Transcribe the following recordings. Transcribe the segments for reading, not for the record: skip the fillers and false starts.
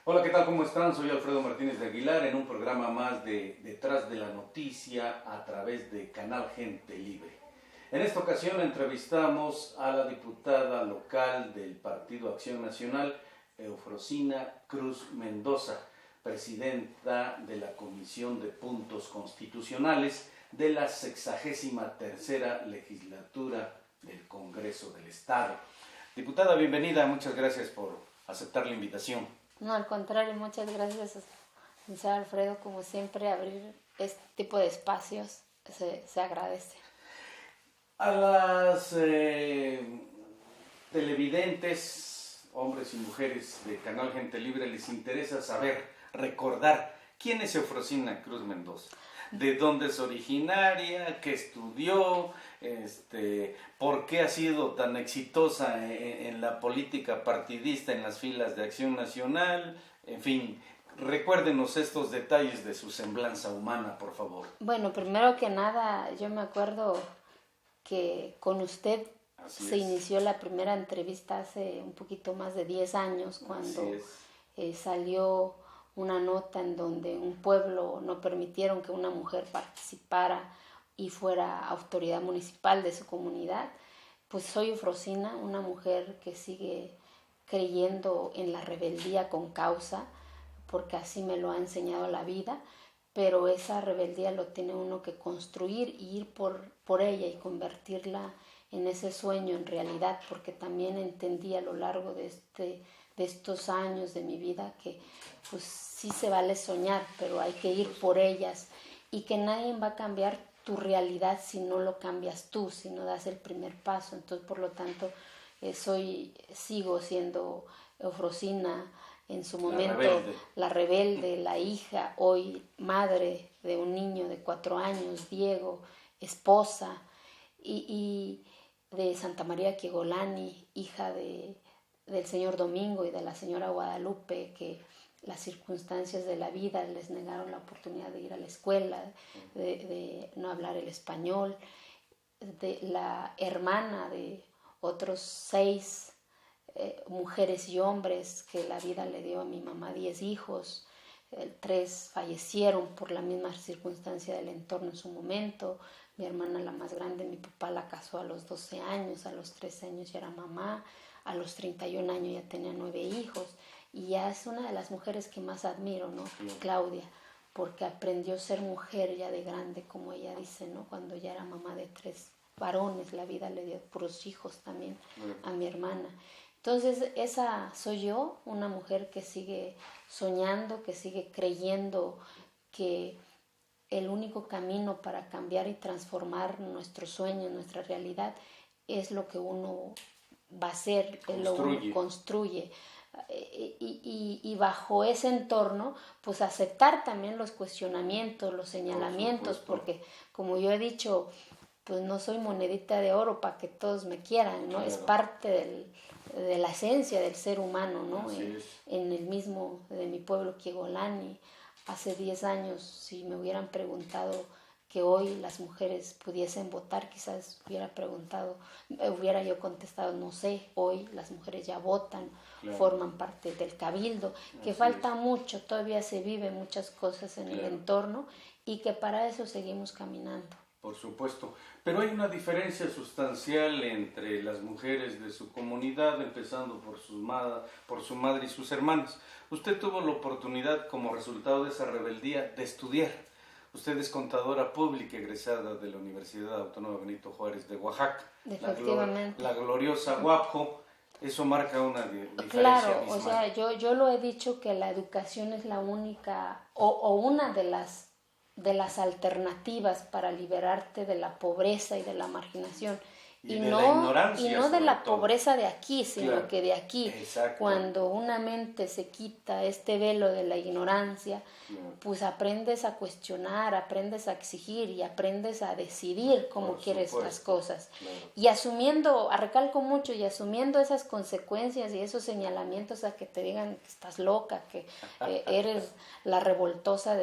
Hola, ¿qué tal? ¿Cómo están? Soy Alfredo Martínez de Aguilar en un programa más de Detrás de la Noticia a través de Canal Gente Libre. En esta ocasión entrevistamos a la diputada local del Partido Acción Nacional, Eufrosina Cruz Mendoza, presidenta de la Comisión de Puntos Constitucionales de la 63ª legislatura del Congreso del Estado. Diputada, bienvenida, muchas gracias por aceptar la invitación. No, al contrario, muchas gracias, señor Alfredo, como siempre, abrir este tipo de espacios se agradece. A las televidentes, hombres y mujeres de Canal Gente Libre, les interesa saber, recordar, ¿quién es Eufrosina Cruz Mendoza? ¿De dónde es originaria? ¿Qué estudió? ¿Por qué ha sido tan exitosa en la política partidista en las filas de Acción Nacional? En fin, recuérdenos estos detalles de su semblanza humana, por favor. Bueno, primero que nada, yo me acuerdo que con usted se inició la primera entrevista hace un poquito más de 10 años, cuando salió una nota en donde un pueblo no permitieron que una mujer participara y fuera autoridad municipal de su comunidad. Pues soy Eufrosina, una mujer que sigue creyendo en la rebeldía con causa, porque así me lo ha enseñado la vida, pero esa rebeldía lo tiene uno que construir y ir por ella y convertirla en ese sueño en realidad, porque también entendí a lo largo de estos años de mi vida que pues sí se vale soñar, pero hay que ir por ellas, y que nadie va a cambiar tu realidad si no lo cambias tú, si no das el primer paso. Entonces, por lo tanto, sigo siendo Eufrosina, en su momento la rebelde, la hija, hoy madre de un niño de 4 años, Diego, esposa, y de Santa María Kiegolani, hija del señor Domingo y de la señora Guadalupe, que las circunstancias de la vida les negaron la oportunidad de ir a la escuela, de no hablar el español, de la hermana de otros 6 mujeres y hombres que la vida le dio a mi mamá 10 hijos, 3 fallecieron por la misma circunstancia del entorno en su momento. Mi hermana, la más grande, mi papá la casó a los 12 años, a los 13 años ya era mamá, a los 31 años ya tenía 9 hijos, y ya es una de las mujeres que más admiro, ¿no? Claudia, porque aprendió a ser mujer ya de grande, como ella dice, ¿no? Cuando ya era mamá de 3 varones, la vida le dio puros hijos también a mi hermana. Entonces, esa soy yo, una mujer que sigue soñando, que sigue creyendo que el único camino para cambiar y transformar nuestros sueños, nuestra realidad, es lo que uno va a hacer, lo que uno construye. Y bajo ese entorno, pues aceptar también los cuestionamientos, los señalamientos, porque como yo he dicho, pues no soy monedita de oro para que todos me quieran, ¿no? Claro. Es parte de la esencia del ser humano, ¿no? En el mismo de mi pueblo, Kiegolani, hace 10 años, si me hubieran preguntado que hoy las mujeres pudiesen votar, quizás hubiera yo contestado, no sé, hoy las mujeres ya votan, claro, forman parte del cabildo, que falta mucho, todavía se vive muchas cosas en el entorno, y que para eso seguimos caminando. Por supuesto, pero hay una diferencia sustancial entre las mujeres de su comunidad, empezando por su madre y sus hermanas. Usted tuvo la oportunidad, como resultado de esa rebeldía, de estudiar. Usted es contadora pública egresada de la Universidad Autónoma Benito Juárez de Oaxaca. Efectivamente. La gloriosa UAPJO. Eso marca una diferencia. Claro, abismal. O sea, yo lo he dicho que la educación es la única o una de las alternativas para liberarte de la pobreza y de la marginación. Y de la ignorancia, y no de la todo. Pobreza de aquí, sino claro, que de aquí. Exacto. Cuando una mente se quita este velo de la ignorancia, pues aprendes a cuestionar, aprendes a exigir y aprendes a decidir cómo quieres las cosas. Claro. Y asumiendo, recalco mucho, y asumiendo esas consecuencias y esos señalamientos a que te digan que estás loca, que eres la revoltosa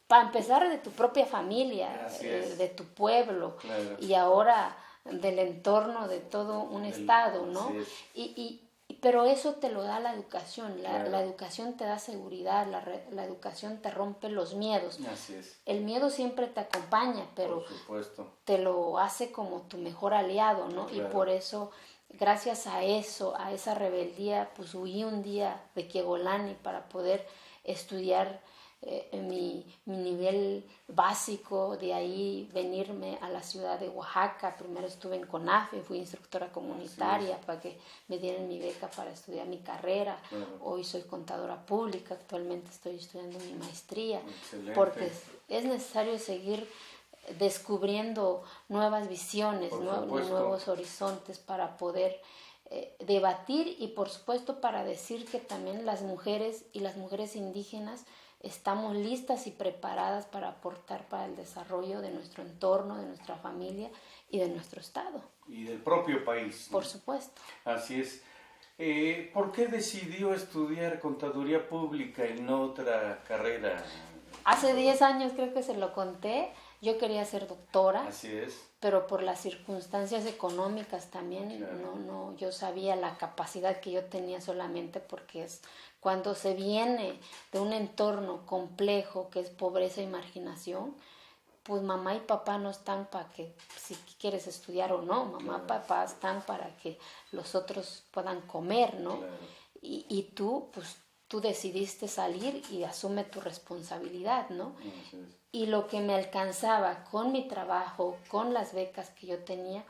para empezar, de tu propia familia, de tu pueblo, claro, y ahora del entorno de todo un estado, ¿no? Y Pero eso te lo da la educación. La educación te da seguridad, la educación te rompe los miedos. Así es. El miedo siempre te acompaña, pero por supuesto, te lo hace como tu mejor aliado, ¿no? Claro. Y por eso, gracias a eso, a esa rebeldía, pues huí un día de Quiegolani para poder estudiar mi nivel básico, de ahí venirme a la ciudad de Oaxaca. Primero estuve en CONAFE, fui instructora comunitaria para que me dieran mi beca para estudiar mi carrera. Claro. Hoy soy contadora pública, actualmente estoy estudiando mi maestría. Excelente. Porque es necesario seguir descubriendo nuevas visiones, nuevos horizontes para poder debatir, y por supuesto para decir que también las mujeres y las mujeres indígenas estamos listas y preparadas para aportar para el desarrollo de nuestro entorno, de nuestra familia y de nuestro estado. Y del propio país, ¿no? Por supuesto. Así es. ¿Por qué decidió estudiar contaduría pública y no otra carrera? Hace 10 años creo que se lo conté. Yo quería ser doctora. Así es. Pero por las circunstancias económicas también, Claro. yo sabía la capacidad que yo tenía solamente, porque es cuando se viene de un entorno complejo que es pobreza y marginación, pues mamá y papá no están para que si quieres estudiar o no, mamá y papá están para que los otros puedan comer, ¿no? Claro. Y tú, pues tú decidiste salir y asume tu responsabilidad, ¿no? Así es. Y lo que me alcanzaba con mi trabajo, con las becas que yo tenía,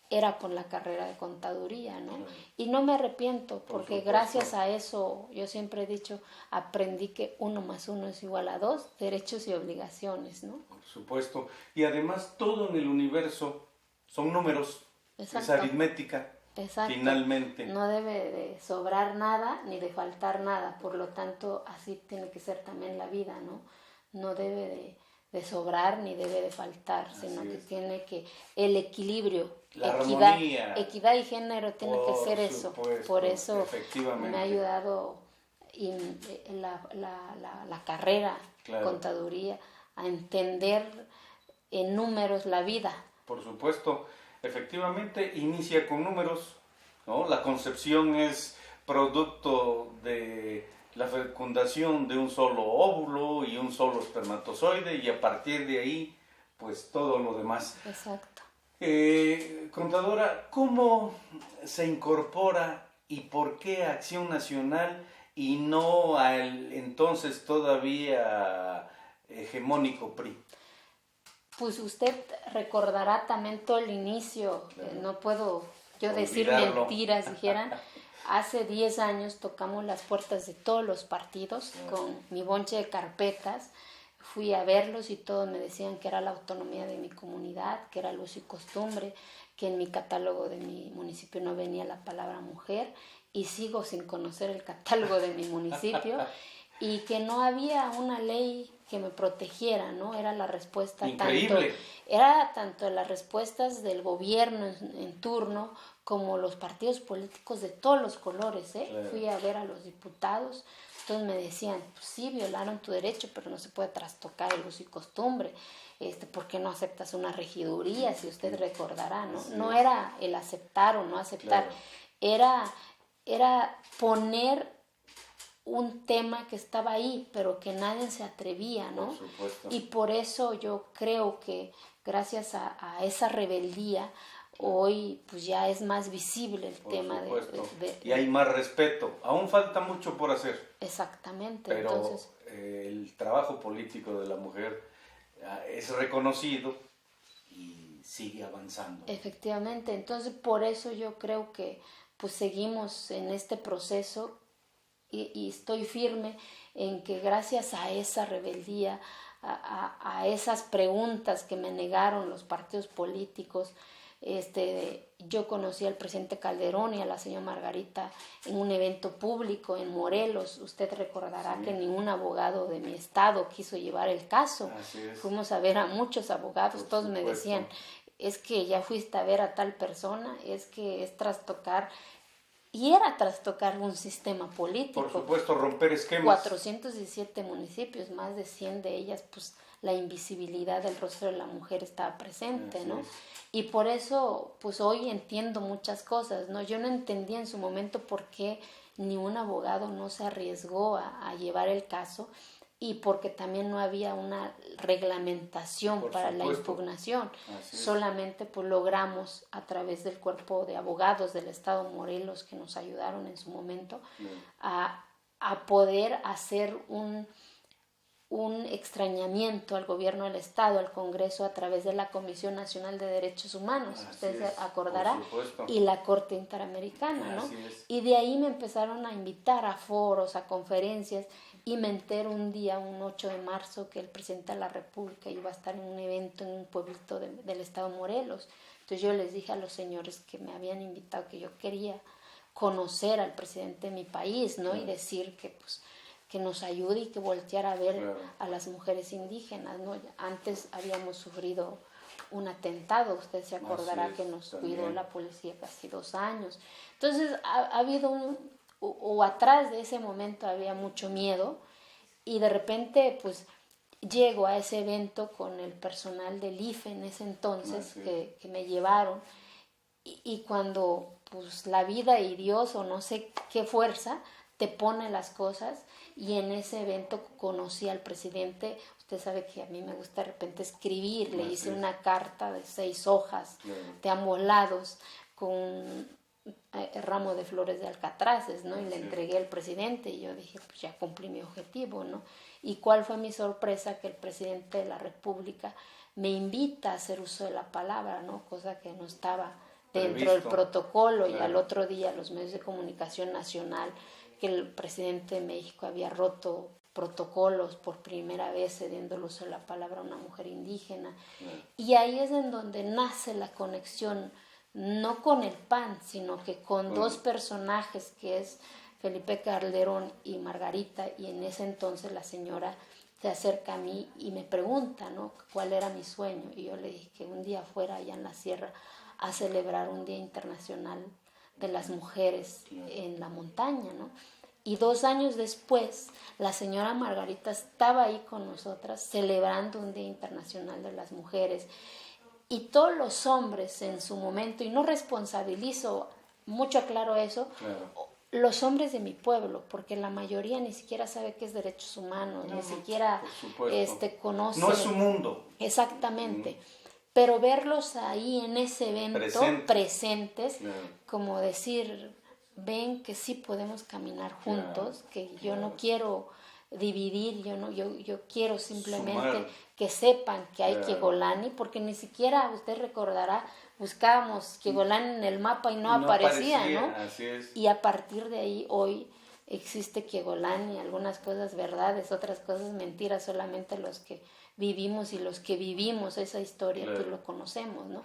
era con la carrera de contaduría, ¿no? Claro. Y no me arrepiento, porque supuesto. gracias a eso, yo siempre he dicho, aprendí que 1 más 1 es igual a 2, derechos y obligaciones, ¿no? Por supuesto. Y además todo en el universo son números, Exacto. es aritmética. Exacto. Finalmente. No debe de sobrar nada ni de faltar nada, por lo tanto así tiene que ser también la vida, ¿no? No debe de sobrar ni debe de faltar, sino que tiene que el equilibrio, la equidad y género tiene que ser eso. Por eso me ha ayudado la carrera, Claro. contaduría, a entender en números la vida. Por supuesto, efectivamente inicia con números, ¿no? La concepción es producto de la fecundación de un solo óvulo y un solo espermatozoide, y a partir de ahí, pues todo lo demás. Exacto. Contadora, ¿cómo se incorpora y por qué Acción Nacional y no al entonces todavía hegemónico PRI? Pues usted recordará también todo el inicio, no puedo yo decir mentiras, dijeran. Hace 10 años tocamos las puertas de todos los partidos con mi bonche de carpetas. Fui a verlos y todos me decían que era la autonomía de mi comunidad, que era luz y costumbre, que en mi catálogo de mi municipio no venía la palabra mujer, y sigo sin conocer el catálogo de mi municipio, y que no había una ley que me protegiera, ¿no? Era la respuesta tanto las respuestas del gobierno en turno como los partidos políticos de todos los colores, ¿eh? Claro. Fui a ver a los diputados, entonces me decían, pues sí, violaron tu derecho, pero no se puede trastocar el uso y costumbre. ¿Por qué no aceptas una regiduría? Si usted recordará, ¿no? No era el aceptar o no aceptar, era poner un tema que estaba ahí, pero que nadie se atrevía, ¿no? Por supuesto. Y por eso yo creo que gracias a esa rebeldía, hoy pues ya es más visible el tema y hay más respeto. Aún falta mucho por hacer. Exactamente. Pero entonces, el trabajo político de la mujer es reconocido y sigue avanzando. Efectivamente. Entonces por eso yo creo que pues seguimos en este proceso y estoy firme en que gracias a esa rebeldía, a esas preguntas que me negaron los partidos políticos, yo conocí al presidente Calderón y a la señora Margarita en un evento público en Morelos. Usted recordará que ningún abogado de mi estado quiso llevar el caso. Fuimos a ver a muchos abogados, todos me decían, es que ya fuiste a ver a tal persona, es que es trastocar y era trastocar un sistema político. Por supuesto, romper esquemas. 417 municipios, más de 100 de ellas, pues la invisibilidad del rostro de la mujer estaba presente, así ¿no? Es. Y por eso, pues hoy entiendo muchas cosas, ¿no? Yo no entendía en su momento por qué ni un abogado no se arriesgó a llevar el caso, y porque también no había una reglamentación para la impugnación. Solamente pues logramos a través del cuerpo de abogados del Estado Morelos, que nos ayudaron en su momento, a poder hacer un extrañamiento al gobierno del Estado, al Congreso, a través de la Comisión Nacional de Derechos Humanos, usted se acordará, y la Corte Interamericana, ¿no? Y de ahí me empezaron a invitar a foros, a conferencias, y me entero un día, un 8 de marzo, que el presidente de la República iba a estar en un evento en un pueblito del Estado Morelos. Entonces yo les dije a los señores que me habían invitado que yo quería conocer al presidente de mi país, ¿no? Y decir que pues que nos ayude y que volteara a ver a las mujeres indígenas, ¿no? Antes habíamos sufrido un atentado, usted se acordará que nos cuidó la policía casi 2 años. Entonces ha habido o atrás de ese momento había mucho miedo, y de repente pues llego a ese evento con el personal del IFE en ese entonces que me llevaron, y cuando pues la vida y Dios o no sé qué fuerza te pone las cosas, y en ese evento conocí al presidente. Usted sabe que a mí me gusta de repente escribir, le hice una carta de 6 hojas de ambos lados con ramo de flores de alcatraces, ¿no? Y le entregué al presidente, y yo dije, pues ya cumplí mi objetivo, ¿no? Y cuál fue mi sorpresa, que el presidente de la República me invita a hacer uso de la palabra, ¿no? Cosa que no estaba dentro del protocolo, y al otro día los medios de comunicación nacional, que el presidente de México había roto protocolos por primera vez cediendo el uso de la palabra a una mujer indígena. Y ahí es en donde nace la conexión, no con el PAN, sino que con 2 personajes, que es Felipe Calderón y Margarita, y en ese entonces la señora se acerca a mí y me pregunta, ¿no?, cuál era mi sueño, y yo le dije que un día fuera allá en la sierra a celebrar un Día Internacional de las Mujeres en la montaña, ¿no? Y 2 años después, la señora Margarita estaba ahí con nosotras celebrando un Día Internacional de las Mujeres. Y todos los hombres en su momento, y no responsabilizo, mucho aclaro eso, los hombres de mi pueblo, porque la mayoría ni siquiera sabe qué es derechos humanos, ni siquiera conoce. No es su mundo. Exactamente. Pero verlos ahí en ese evento, presentes, como decir, ven que sí podemos caminar juntos, que yo no quiero dividir, yo quiero simplemente que sepan que hay Quiegolani, porque ni siquiera, usted recordará, buscábamos Quiegolani en el mapa y no aparecía, ¿no? Así es. Y a partir de ahí hoy existe Quiegolani, algunas cosas verdades, otras cosas mentiras, solamente los que vivimos y los que vivimos esa historia pues lo conocemos, ¿no?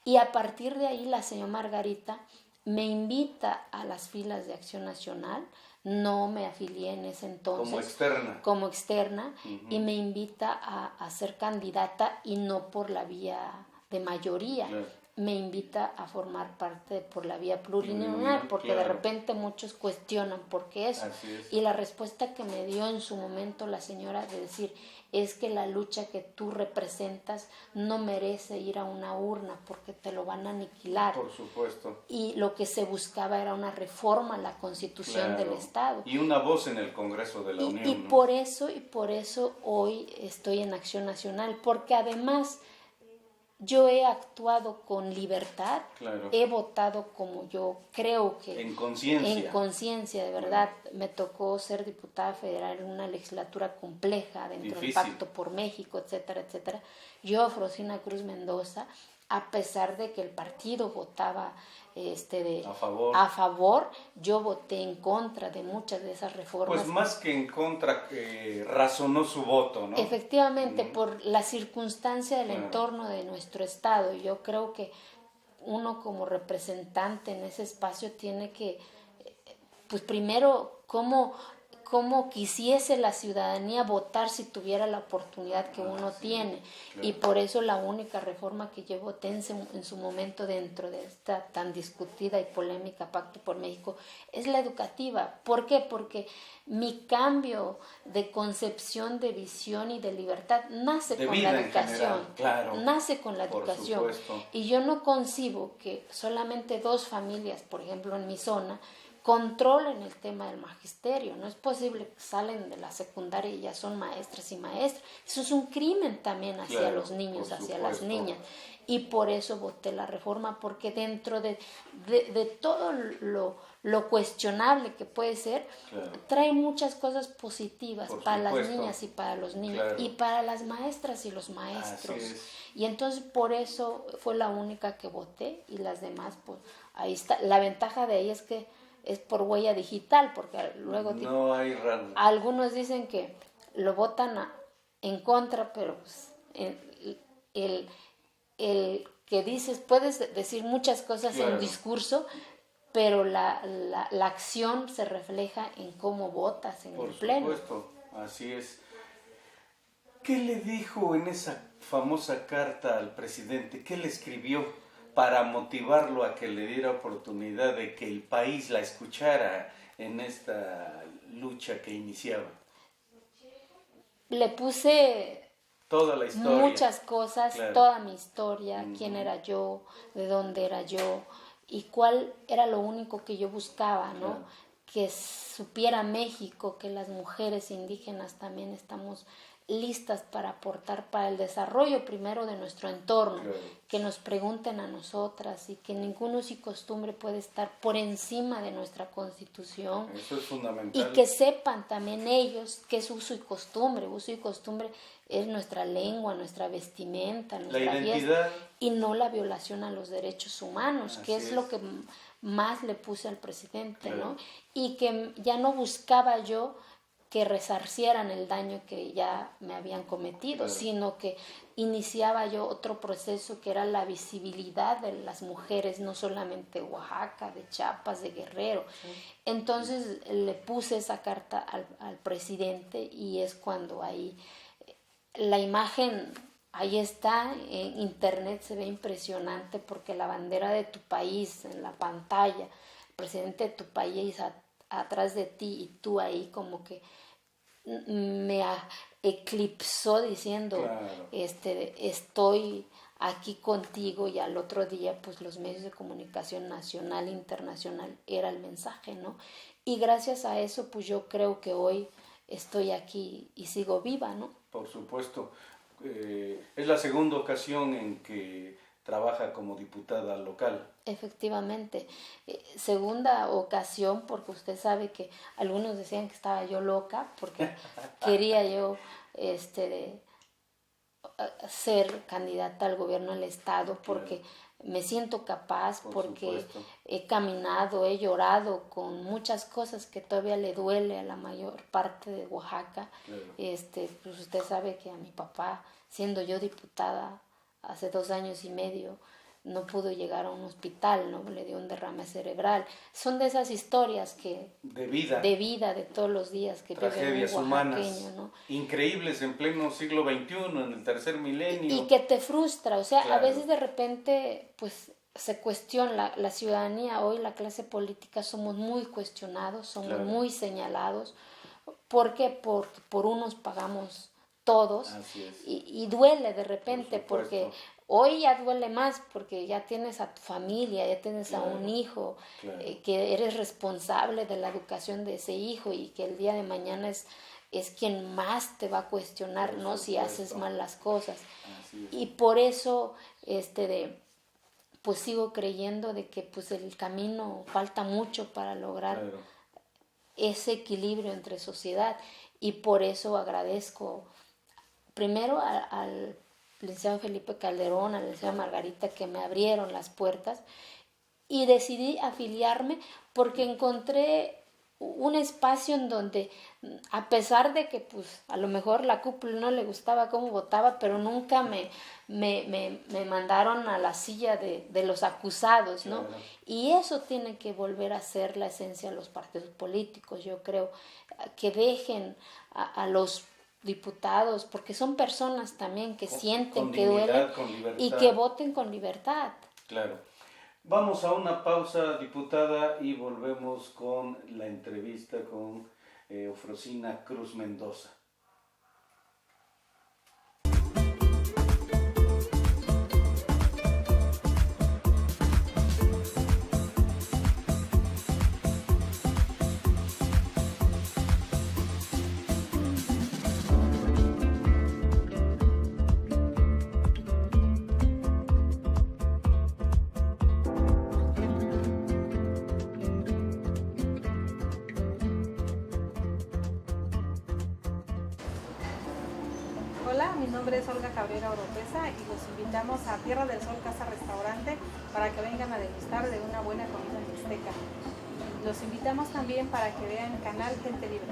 Y a partir de ahí la señora Margarita me invita a las filas de Acción Nacional. No me afilié en ese entonces como externa y me invita a ser candidata, y no por la vía de mayoría, me invita a formar parte por la vía plurinominal, porque de repente muchos cuestionan por qué eso, y la respuesta que me dio en su momento la señora de decir, es que la lucha que tú representas no merece ir a una urna porque te lo van a aniquilar. Por supuesto. Y lo que se buscaba era una reforma a la Constitución del Estado. Y una voz en el Congreso de la Unión. Y por eso hoy estoy en Acción Nacional, porque además yo he actuado con libertad, he votado como yo creo que... En conciencia, de verdad. Me tocó ser diputada federal en una legislatura compleja dentro del Pacto por México, etcétera, etcétera. Yo, Frosina Cruz Mendoza, a pesar de que el partido votaba a favor, yo voté en contra de muchas de esas reformas. Pues más que en contra, razonó su voto, ¿no? Efectivamente, por la circunstancia del entorno de nuestro estado. Yo creo que uno como representante en ese espacio tiene que, pues primero, cómo cómo quisiese la ciudadanía votar si tuviera la oportunidad que uno tiene. Claro. Y por eso la única reforma que yo voté en su momento dentro de esta tan discutida y polémica Pacto por México es la educativa. ¿Por qué? Porque mi cambio de concepción, de visión y de libertad nace con la educación. General, claro, nace con la educación. Y yo no concibo que solamente 2 familias, por ejemplo en mi zona, controlen el tema del magisterio. No es posible que salen de la secundaria y ya son maestras y maestros. Eso es un crimen también hacia los niños, hacia las niñas. Y por eso voté la reforma, porque dentro de todo lo cuestionable que puede ser, trae muchas cosas positivas para las niñas y para los niños, y para las maestras y los maestros. Y entonces por eso fue la única que voté, y las demás, pues ahí está. La ventaja de ahí es que es por huella digital, porque luego no hay algunos dicen que lo votan en contra, pero pues, el que dices, puedes decir muchas cosas en discurso, pero la acción se refleja en cómo votas en el pleno. Por supuesto, así es. ¿Qué le dijo en esa famosa carta al presidente? ¿Qué le escribió para motivarlo a que le diera oportunidad de que el país la escuchara en esta lucha que iniciaba? Le puse toda la historia, muchas cosas, toda mi historia, quién era yo, de dónde era yo y cuál era lo único que yo buscaba, ¿no? Que supiera México que las mujeres indígenas también estamos listas para aportar para el desarrollo primero de nuestro entorno, que nos pregunten a nosotras y que ningún uso y costumbre puede estar por encima de nuestra Constitución. Eso es fundamental. Y que sepan también ellos qué es uso y costumbre. Uso y costumbre es nuestra lengua, nuestra vestimenta, nuestra identidad, y no la violación a los derechos humanos, que es lo que más le puse al presidente, ¿no? Y que ya no buscaba yo que resarcieran el daño que ya me habían cometido, sino que iniciaba yo otro proceso que era la visibilidad de las mujeres, no solamente de Oaxaca, de Chiapas, de Guerrero. Entonces le puse esa carta al presidente y es cuando ahí la imagen, ahí está, en internet se ve impresionante porque la bandera de tu país en la pantalla, el presidente de tu país atrás de ti y tú ahí como que me eclipsó diciendo estoy aquí contigo, y al otro día pues los medios de comunicación nacional e internacional era el mensaje, ¿no? Y gracias a eso pues yo creo que hoy estoy aquí y sigo viva, ¿no? Por supuesto. Es la segunda ocasión en que trabaja como diputada local. Efectivamente. Segunda ocasión, porque usted sabe que algunos decían que estaba yo loca, porque quería yo ser candidata al gobierno del estado, porque me siento capaz, porque he caminado, he llorado con muchas cosas que todavía le duele a la mayor parte de Oaxaca. Pues usted sabe que a mi papá, siendo yo diputada hace 2 años y medio, no pudo llegar a un hospital, ¿no? Le dio un derrame cerebral. Son de esas historias que de vida de todos los días que tragedias vive un humanas, ¿no? Increíbles en pleno siglo XXI, en el tercer milenio. Y que te frustra, o sea, a veces de repente, pues se cuestiona la ciudadanía. Hoy la clase política somos muy cuestionados, somos muy señalados. ¿Por qué? Porque por unos pagamos todos. Así es. Y duele de repente porque hoy ya duele más porque ya tienes a tu familia, ya tienes a un hijo, que eres responsable de la educación de ese hijo y que el día de mañana es quien más te va a cuestionar, ¿no? Si haces mal las cosas. Y por eso pues sigo creyendo de que pues el camino falta mucho para lograr ese equilibrio entre sociedad, y por eso agradezco primero al licenciado Felipe Calderón, a la licenciada Margarita, que me abrieron las puertas, y decidí afiliarme porque encontré un espacio en donde, a pesar de que pues a lo mejor la cúpula no le gustaba cómo votaba, pero nunca me mandaron a la silla de los acusados, ¿no? Claro. Y eso tiene que volver a ser la esencia de los partidos políticos, yo creo, que dejen a los diputados, porque son personas también que sienten que duelen y que voten con libertad. Claro. Vamos a una pausa, diputada, y volvemos con la entrevista con Eufrosina Cruz Mendoza. Hola, mi nombre es Olga Cabrera Oropesa y los invitamos a Tierra del Sol Casa Restaurante para que vengan a degustar de una buena comida mixteca. Los invitamos también para que vean Canal Gente Libre.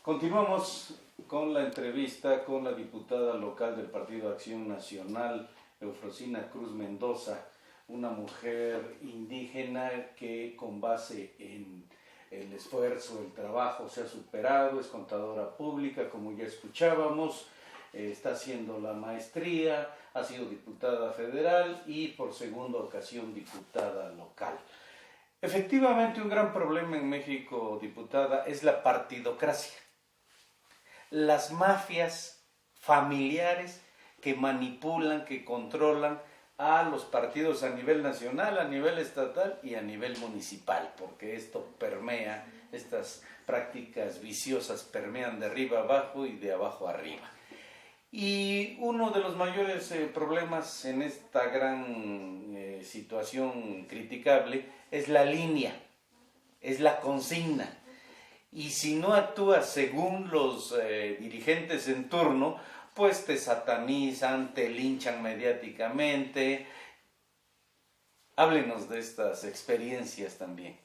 Continuamos con la entrevista con la diputada local del Partido Acción Nacional, Eufrosina Cruz Mendoza, una mujer indígena que con base en el esfuerzo, el trabajo se ha superado, es contadora pública, como ya escuchábamos, está haciendo la maestría, ha sido diputada federal y por segunda ocasión diputada local. Efectivamente, un gran problema en México, diputada, es la partidocracia. Las mafias familiares que manipulan, que controlan a los partidos a nivel nacional, a nivel estatal y a nivel municipal, porque esto permea, estas prácticas viciosas permean de arriba abajo y de abajo arriba. Y uno de los mayores problemas en esta gran situación criticable es la línea, es la consigna. Y si no actúas según los dirigentes en turno, pues te satanizan, te linchan mediáticamente. Háblenos de estas experiencias también.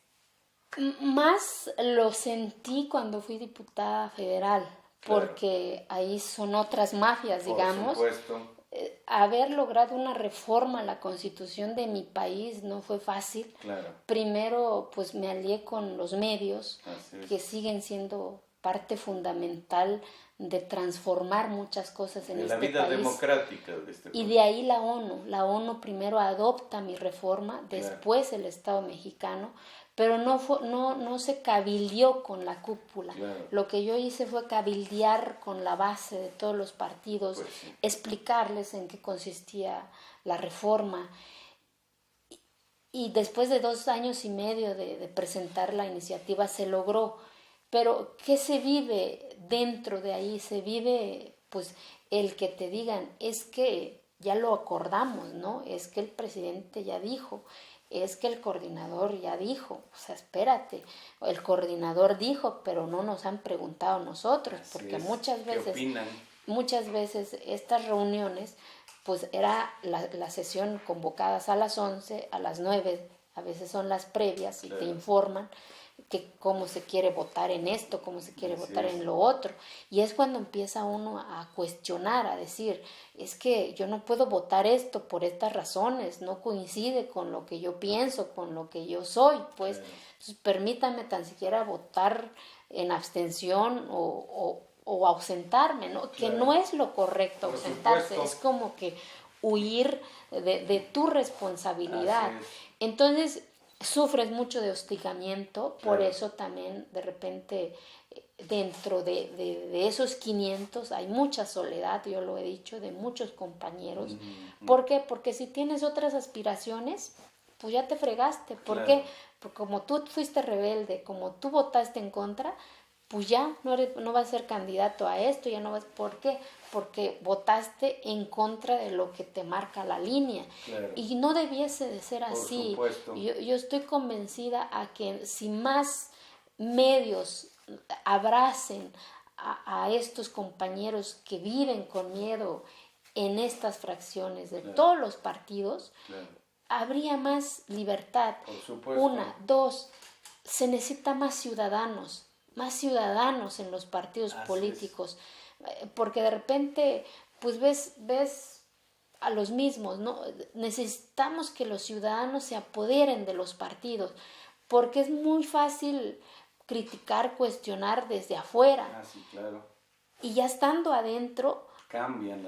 Más lo sentí cuando fui diputada federal, porque claro, ahí son otras mafias, digamos. Por supuesto. Haber logrado una reforma a la Constitución de mi país no fue fácil. Claro. Primero, pues me alié con los medios, que siguen siendo parte fundamental de transformar muchas cosas en este país. La vida democrática de este país. Y de ahí la ONU primero adopta mi reforma, después claro, el Estado mexicano, pero no se cabildeó con la cúpula. Claro. Lo que yo hice fue cabildear con la base de todos los partidos, pues sí, explicarles en qué consistía la reforma. Y después de 2 años y medio de presentar la iniciativa se logró. Pero ¿qué se vive dentro de ahí? Se vive, pues, el que te digan, es que ya lo acordamos, ¿no? Es que el presidente ya dijo, es que el coordinador ya dijo, o sea, espérate, el coordinador dijo, pero no nos han preguntado a nosotros, porque muchas veces estas reuniones, pues era la sesión convocadas a las 11, a las 9, a veces son las previas y claro, te informan que cómo se quiere votar en esto, cómo se quiere votar en lo otro. Y es cuando empieza uno a cuestionar, a decir, es que yo no puedo votar esto por estas razones, no coincide con lo que yo pienso, con lo que yo soy, pues, entonces, permítame tan siquiera votar en abstención o ausentarme, ¿no? Que no es lo correcto ausentarse, es como que huir de tu responsabilidad. Entonces, sufres mucho de hostigamiento, por eso también de repente dentro de esos 500 hay mucha soledad, yo lo he dicho, de muchos compañeros. ¿Por qué? Porque si tienes otras aspiraciones, pues ya te fregaste. ¿Por qué? Porque como tú fuiste rebelde, como tú votaste en contra, pues ya no vas a ser candidato a esto, ya no vas. ¿Por qué? Porque votaste en contra de lo que te marca la línea. Claro. Y no debiese de ser así. Por supuesto. Yo estoy convencida a que si más medios abracen a estos compañeros que viven con miedo en estas fracciones de claro. todos los partidos, claro. habría más libertad. Por supuesto. 1, 2, se necesita más ciudadanos en los partidos Así políticos, porque de repente pues ves a los mismos, ¿no? Necesitamos que los ciudadanos se apoderen de los partidos, porque es muy fácil criticar, cuestionar desde afuera. Sí, claro. Y ya estando adentro cambian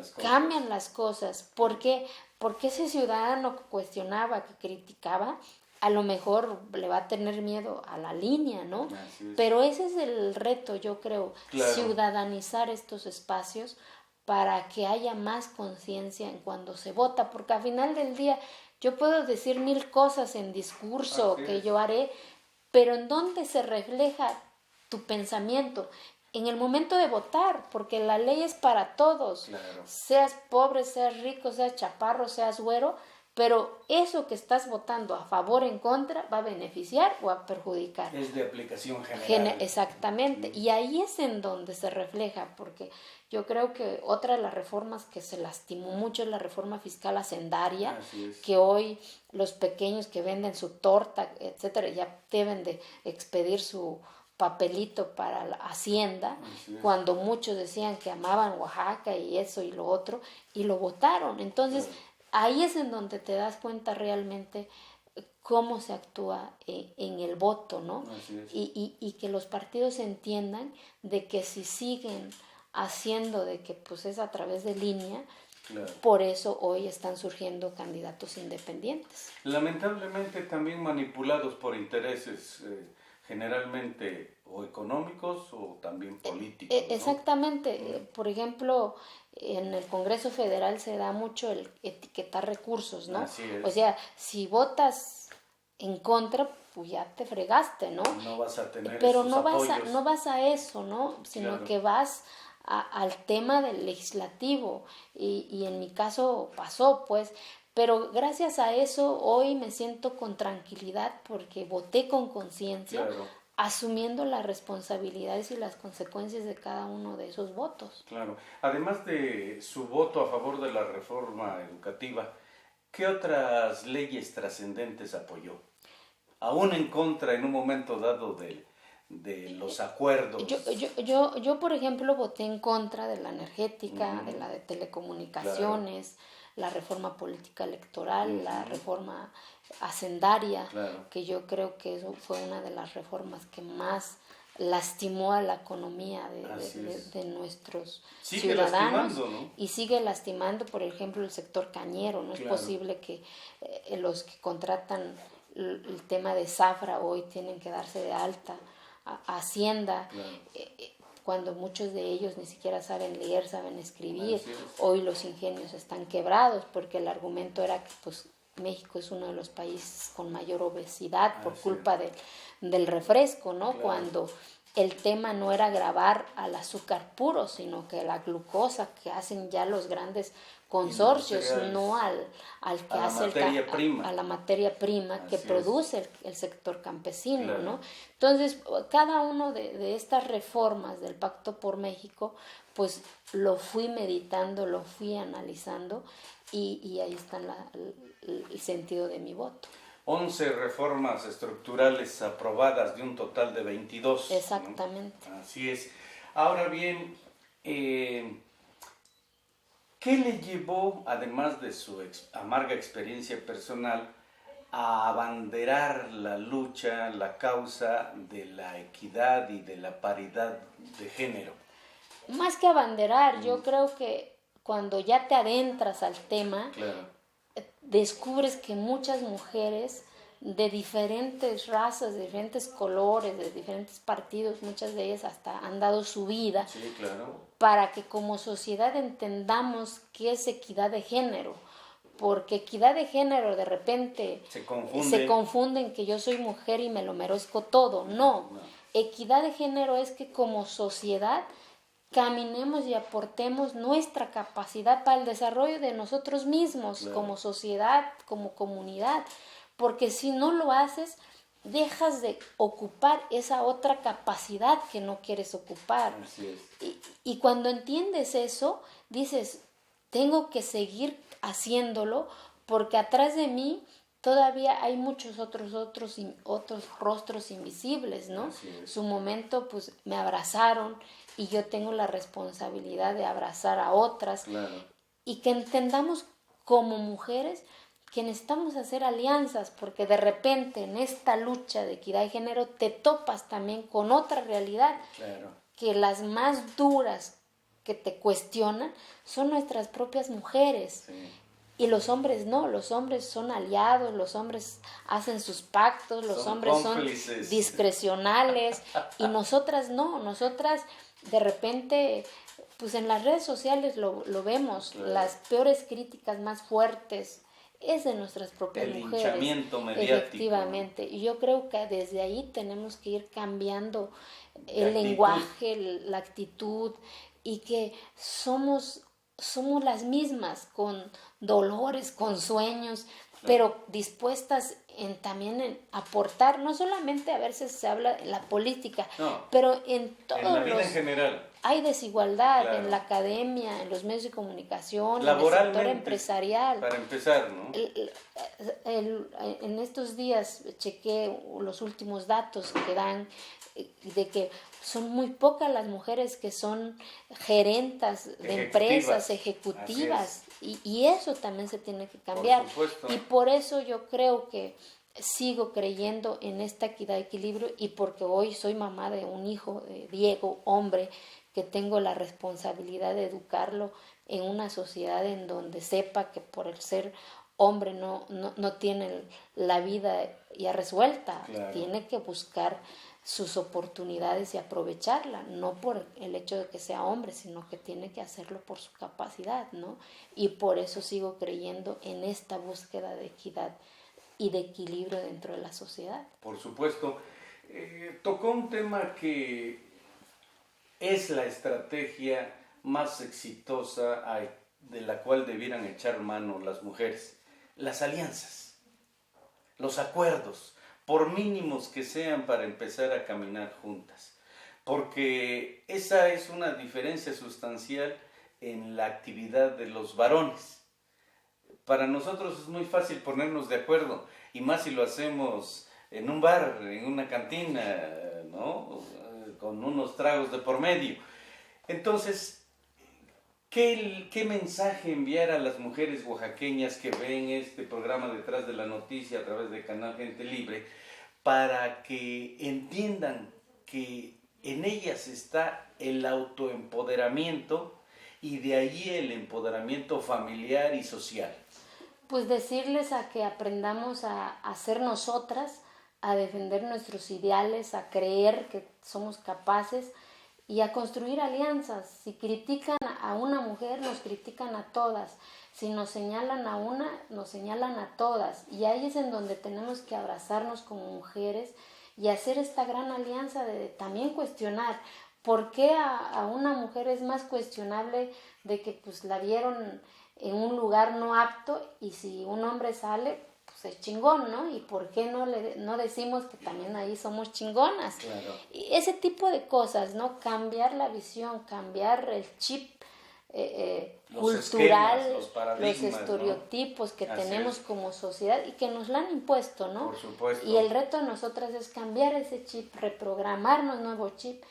las cosas. ¿Por qué? Porque ese ciudadano que cuestionaba, que criticaba, a lo mejor le va a tener miedo a la línea, ¿no? Pero ese es el reto, yo creo, claro. Ciudadanizar estos espacios para que haya más conciencia en cuando se vota, porque al final del día yo puedo decir 1000 cosas en discurso que yo haré, pero ¿en dónde se refleja tu pensamiento? En el momento de votar, porque la ley es para todos, claro. Seas pobre, seas rico, seas chaparro, seas güero, pero eso que estás votando a favor o en contra va a beneficiar o a perjudicar. Es de aplicación general. Exactamente, y ahí es en donde se refleja, porque yo creo que otra de las reformas que se lastimó mucho es la reforma fiscal hacendaria, que hoy los pequeños que venden su torta, etcétera, ya deben de expedir su papelito para la hacienda, cuando muchos decían que amaban Oaxaca y eso y lo otro, y lo votaron. Entonces, ahí es en donde te das cuenta realmente cómo se actúa en el voto, ¿no? Y que los partidos entiendan de que si siguen haciendo de que pues es a través de línea, claro. Por eso hoy están surgiendo candidatos independientes. Lamentablemente también manipulados por intereses generalmente o económicos o también políticos, ¿no? Exactamente. Por ejemplo, en el Congreso Federal se da mucho el etiquetar recursos, ¿no? Así es. O sea, si votas en contra, pues ya te fregaste, ¿no? No vas a tener pero esos no apoyos. no vas a eso, ¿no? Sino claro. Que vas al tema del legislativo y en mi caso pasó, pues. Pero gracias a eso hoy me siento con tranquilidad porque voté con conciencia, claro. Asumiendo las responsabilidades y las consecuencias de cada uno de esos votos. Claro. Además de su voto a favor de la reforma educativa, ¿qué otras leyes trascendentes apoyó? Aún en contra en un momento dado de los acuerdos. Yo, por ejemplo, voté en contra de la energética, de la de telecomunicaciones, claro. La reforma política electoral, la reforma hacendaria, claro. Que yo creo que eso fue una de las reformas que más lastimó a la economía de nuestros ciudadanos, ¿no? Y sigue lastimando, por ejemplo, el sector cañero. No claro. Es posible que los que contratan el tema de zafra hoy tienen que darse de alta a Hacienda, claro. Cuando muchos de ellos ni siquiera saben leer, saben escribir. Hoy los ingenios están quebrados porque el argumento era que pues México es uno de los países con mayor obesidad por culpa del refresco, ¿no? Claro. Cuando el tema no era grabar al azúcar puro, sino que la glucosa que hacen ya los grandes consorcios, no al que hace a la materia prima que produce el sector campesino, claro. ¿no? Entonces, cada uno de estas reformas del Pacto por México, pues lo fui meditando, lo fui analizando y ahí está el sentido de mi voto. 11 reformas estructurales aprobadas de un total de 22. Exactamente. ¿No? Así es. Ahora bien, ¿qué le llevó, además de su amarga experiencia personal, a abanderar la lucha, la causa de la equidad y de la paridad de género? Más que abanderar, yo creo que cuando ya te adentras al tema, claro. Descubres que muchas mujeres de diferentes razas, de diferentes colores, de diferentes partidos, muchas de ellas hasta han dado su vida, sí, claro. Para que como sociedad entendamos qué es equidad de género, porque equidad de género de repente se confunde en que yo soy mujer y me lo merezco todo. No. equidad de género es que como sociedad caminemos y aportemos nuestra capacidad para el desarrollo de nosotros mismos, claro, como sociedad, como comunidad, porque si no lo haces, dejas de ocupar esa otra capacidad que no quieres ocupar. Así es. Y cuando entiendes eso, dices, tengo que seguir haciéndolo, porque atrás de mí todavía hay muchos otros rostros invisibles, ¿no? Su momento, pues, me abrazaron y yo tengo la responsabilidad de abrazar a otras. Claro. Y que entendamos como mujeres que necesitamos hacer alianzas, porque de repente en esta lucha de equidad de género te topas también con otra realidad, claro, que las más duras que te cuestionan son nuestras propias mujeres. Sí. Y los hombres no, los hombres son aliados, los hombres hacen sus pactos, los hombres cómplices, son discrecionales y nosotras no, nosotras de repente, pues en las redes sociales lo vemos, claro, las peores críticas más fuertes es de nuestras propias mujeres. El linchamiento mediático. Efectivamente, y yo creo que desde ahí tenemos que ir cambiando el lenguaje, la actitud, y que somos las mismas, con dolores, con sueños, pero dispuestas también en aportar, no solamente a veces se habla en la política, no, pero en todos en la vida en general. Hay desigualdad, claro, en la academia, en los medios de comunicación, en el laboralmente, sector empresarial. Para empezar, ¿no? En estos días chequé los últimos datos que dan de que son muy pocas las mujeres que son gerentas de empresas ejecutivas, y eso también se tiene que cambiar. Por supuesto. Y por eso yo creo que sigo creyendo en esta equidad y equilibrio, y porque hoy soy mamá de un hijo, de Diego, hombre, que tengo la responsabilidad de educarlo en una sociedad en donde sepa que por el ser hombre no tiene la vida ya resuelta, claro, tiene que buscar sus oportunidades y aprovecharla, no por el hecho de que sea hombre, sino que tiene que hacerlo por su capacidad, ¿no? Y por eso sigo creyendo en esta búsqueda de equidad y de equilibrio dentro de la sociedad. Por supuesto. Tocó un tema que es la estrategia más exitosa de la cual debieran echar mano las mujeres: las alianzas, los acuerdos, por mínimos que sean, para empezar a caminar juntas, porque esa es una diferencia sustancial en la actividad de los varones. Para nosotros es muy fácil ponernos de acuerdo, y más si lo hacemos en un bar, en una cantina, ¿no?, con unos tragos de por medio. Entonces, ¿qué mensaje enviar a las mujeres oaxaqueñas que ven este programa Detrás de la Noticia a través de Canal Gente Libre, para que entiendan que en ellas está el autoempoderamiento, y de allí el empoderamiento familiar y social? Pues decirles a que aprendamos a ser nosotras, a defender nuestros ideales, a creer que somos capaces y a construir alianzas. Si critican a una mujer, nos critican a todas. Si nos señalan a una, nos señalan a todas. Y ahí es en donde tenemos que abrazarnos como mujeres y hacer esta gran alianza de también cuestionar. ¿Por qué a una mujer es más cuestionable de que pues la vieron en un lugar no apto, y si un hombre sale, pues es chingón, ¿no? ¿Y por qué no decimos que también ahí somos chingonas? Claro. Y ese tipo de cosas, ¿no? Cambiar la visión, cambiar el chip cultural, esquemas, los estereotipos, ¿no?, que así tenemos como sociedad y que nos la han impuesto, ¿no? Por supuesto. Y el reto de nosotras es cambiar ese chip, reprogramarnos nuevo chip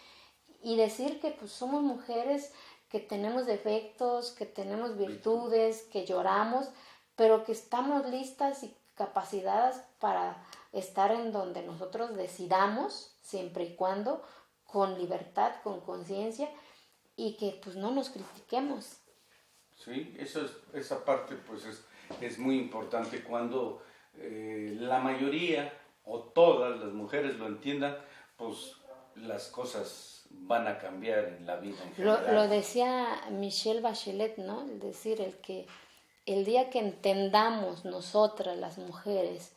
y decir que pues somos mujeres que tenemos defectos, que tenemos virtudes, que lloramos, pero que estamos listas y capacitadas para estar en donde nosotros decidamos, siempre y cuando con libertad, con conciencia, y que pues no nos critiquemos. Sí, esa parte pues es muy importante. Cuando la mayoría o todas las mujeres lo entiendan, pues las cosas van a cambiar en la vida en general. Lo decía Michelle Bachelet, ¿no? Es decir, el día que entendamos nosotras las mujeres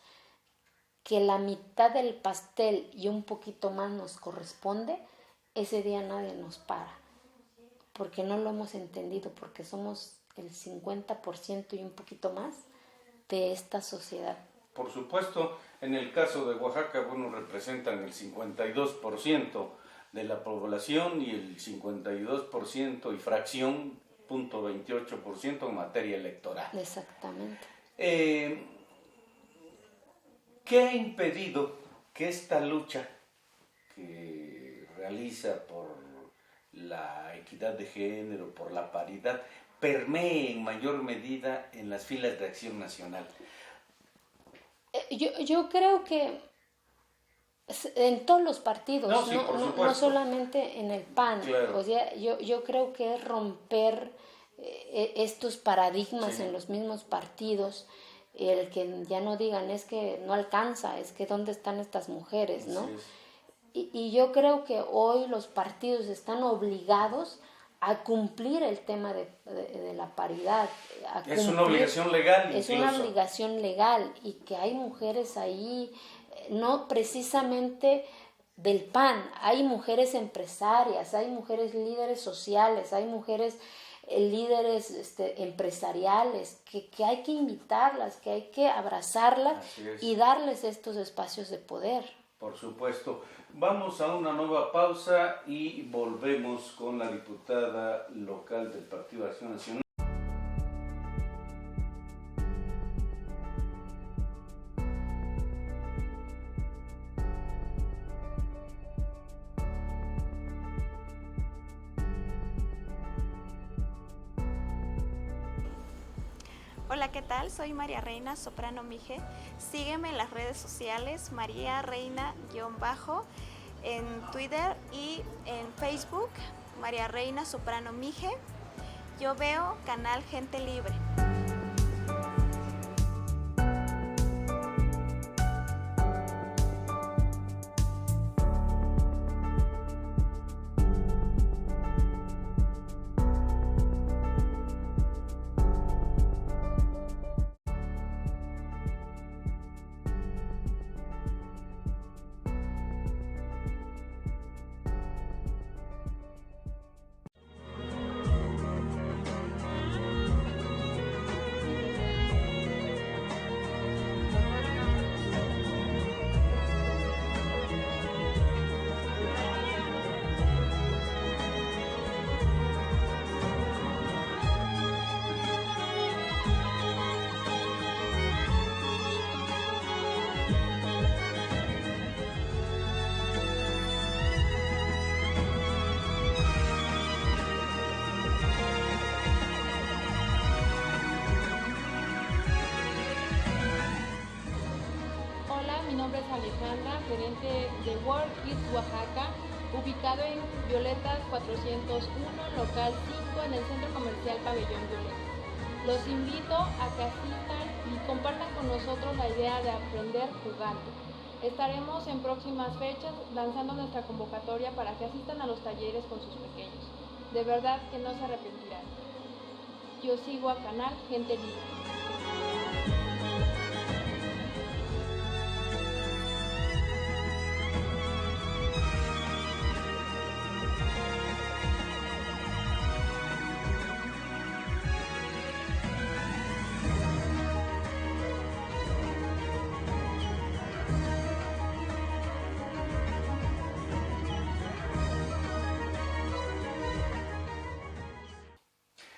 que la mitad del pastel y un poquito más nos corresponde, ese día nadie nos para, porque no lo hemos entendido, porque somos el 50% y un poquito más de esta sociedad. Por supuesto, en el caso de Oaxaca, bueno, representan el 52% de la población y el 52% y fracción, 0.28% en materia electoral. Exactamente. ¿Qué ha impedido que esta lucha que realiza por la equidad de género, por la paridad, permee en mayor medida en las filas de Acción Nacional? Yo creo que en todos los partidos, no solamente en el PAN. Claro. O sea, yo creo que es romper estos paradigmas en los mismos partidos, el que ya no digan es que no alcanza, es que dónde están estas mujeres, ¿no? Y yo creo que hoy los partidos están obligados a cumplir el tema de la paridad. Es una obligación legal. Es una obligación legal, y que hay mujeres ahí, no precisamente del PAN, hay mujeres empresarias, hay mujeres líderes sociales, hay mujeres líderes empresariales, que hay que invitarlas, que hay que abrazarlas y darles estos espacios de poder. Por supuesto. Vamos a una nueva pausa y volvemos con la diputada local del Partido de Acción Nacional. Hola, ¿qué tal? Soy María Reina Soprano Mije. Sígueme en las redes sociales, María Reina_ en Twitter y en Facebook, María Reina Soprano Mije. Yo veo Canal Gente Libre. Alejandra, gerente de World Kids Oaxaca, ubicado en Violetas 401, local 5, en el Centro Comercial Pabellón Violeta. Los invito a que asistan y compartan con nosotros la idea de aprender jugando. Estaremos en próximas fechas lanzando nuestra convocatoria para que asistan a los talleres con sus pequeños. De verdad que no se arrepentirán. Yo sigo a Canal Gente Libre.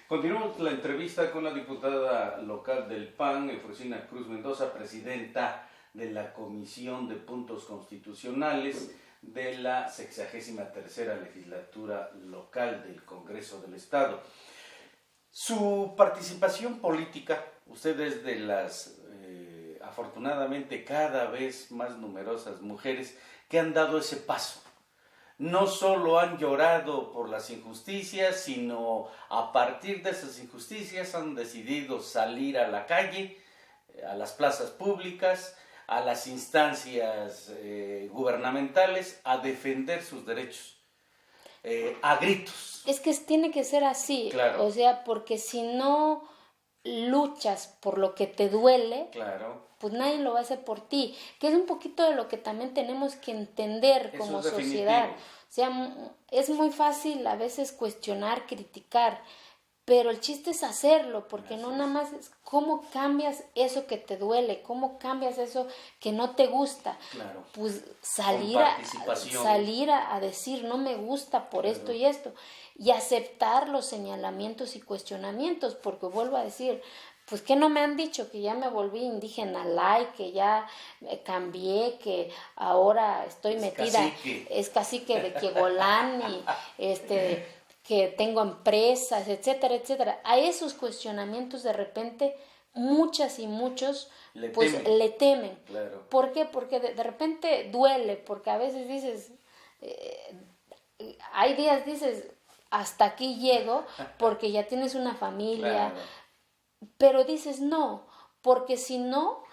Continuamos la entrevista con la diputada local del PAN, Eufrosina Cruz Mendoza, presidenta de la Comisión de Puntos Constitucionales de la 63ª legislatura local del Congreso del Estado. Su participación política, usted es de las afortunadamente cada vez más numerosas mujeres que han dado ese paso. No solo han llorado por las injusticias, sino a partir de esas injusticias han decidido salir a la calle, a las plazas públicas, a las instancias gubernamentales, a defender sus derechos, a gritos. Es que tiene que ser así, claro. O sea, porque si no luchas por lo que te duele, claro, pues nadie lo va a hacer por ti, que es un poquito de lo que también tenemos que entender como sociedad. O sea, es muy fácil a veces cuestionar, criticar, pero el chiste es hacerlo, porque no nada más es cómo cambias eso que te duele, cómo cambias eso que no te gusta. Claro. Pues salir a decir no me gusta por esto y esto, y aceptar los señalamientos y cuestionamientos, porque vuelvo a decir, pues que no me han dicho que ya me volví indígena light, que ya cambié, que ahora estoy metida, es cacique de Quiegolán y que tengo empresas, etcétera, etcétera. A esos cuestionamientos de repente muchas y muchos le temen. Claro. ¿Por qué? Porque de repente duele, porque a veces dices, hay días dices, hasta aquí llego, porque ya tienes una familia, pero dices no, porque si no,